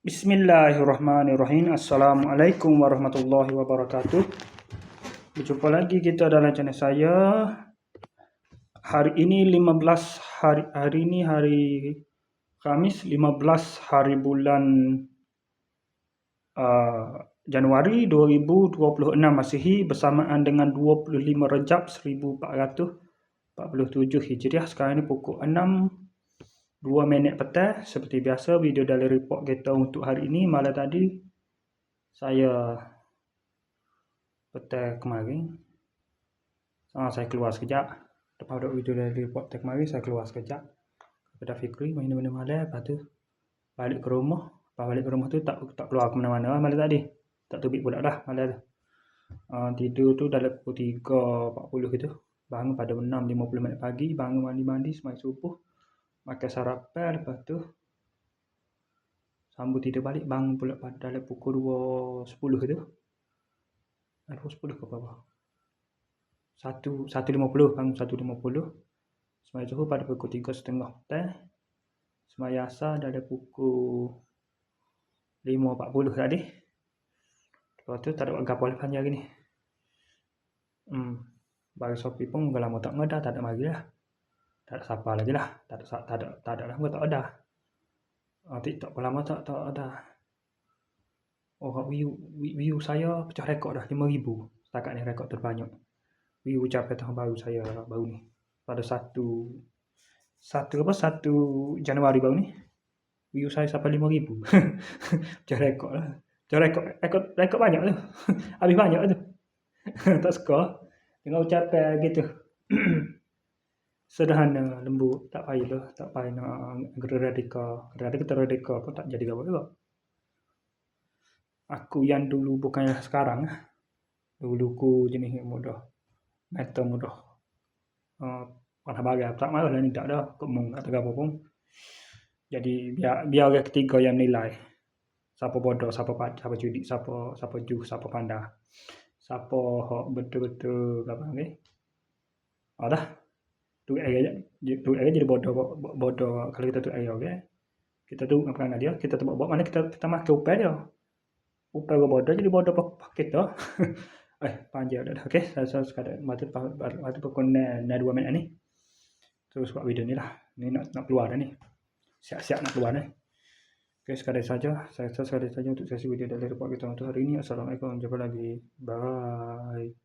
Bismillahirrahmanirrahim. Assalamualaikum warahmatullahi wabarakatuh. Berjumpa lagi kita dalam channel saya. Hari ini hari Khamis 15 hari bulan Januari 2026 Masihi bersamaan dengan 25 Rejab 1447 Hijriah. Sekarang ni pukul 6:02 petang. Seperti biasa, video dari report kita untuk hari ini. Malam tadi saya petang kemarin saya keluar sekejap. Lepas ada video dari report petang kemarin, saya keluar sekejap kepada Fikri main mana malam. Lepas tu balik ke rumah. Lepas balik ke rumah tu tak keluar ke mana-mana malam tadi. Tak terbit pula dah malam tu. Tidur tu dalam pukul 3.40 gitu. Bangun pada 6.50 pagi. Bangun mandi-mandi semai subuh. Makan sarapan. Lepas tu sambung tidur balik. Bangun pula pada dalam pukul 2.10 tu. 2.10 ke apa? 1.50. Bangun 1.50. Semai subuh pada pukul 3.30 petang. Semai asar dalam pukul 5.40 tadi. Lepas tu tak ada apa-apa panjang hari ni. Bagi Shopee pun dah lama tak ngada, tak ada lagi lah. Tak ada siapa lagi lah. Tak ada lah, tak ada. TikTok pun lama tak ada. View saya pecah rekod dah 5,000. Setakat ni rekod terbanyak. View capai tahun baru saya baru ni. Pada 1 Januari baru ni. View saya sampai 5,000. Pecah rekod lah. Rekod banyak tu. Habis banyak tu. Tak suka dengan ucapan gitu. Sederhana, lembut, tak payah nak radikal. Kadang-kadang kita radikal pun tak jadi apa juga. Aku yang dulu bukannya sekarang. Dulu ku jenis mudah. Mental mudah. Panah bagai tak marah lah ni tak dah. Kemung tak apa pun. Jadi biar orang ketiga yang nilai. Siapa bodoh, siapa judi, siapa juh, siapa pandai. Siapa betul-betul apa ni? Dah. Tu aja jadi bodoh kalau kita tu aja okey. Kita tu apa dia? Kita tu buat mana kita makan upah dia. Upah bodoh jadi bodoh paket dah. Panjang dah. Okey, saya sekadar mati pukul 2 minit ni. Terus buat video ni lah. Ni nak keluar dah ni. Siap-siap nak keluar ni. Okey, sekadar saja untuk sesi video dari report kita untuk hari ini. Assalamualaikum. Jumpa lagi. Bye.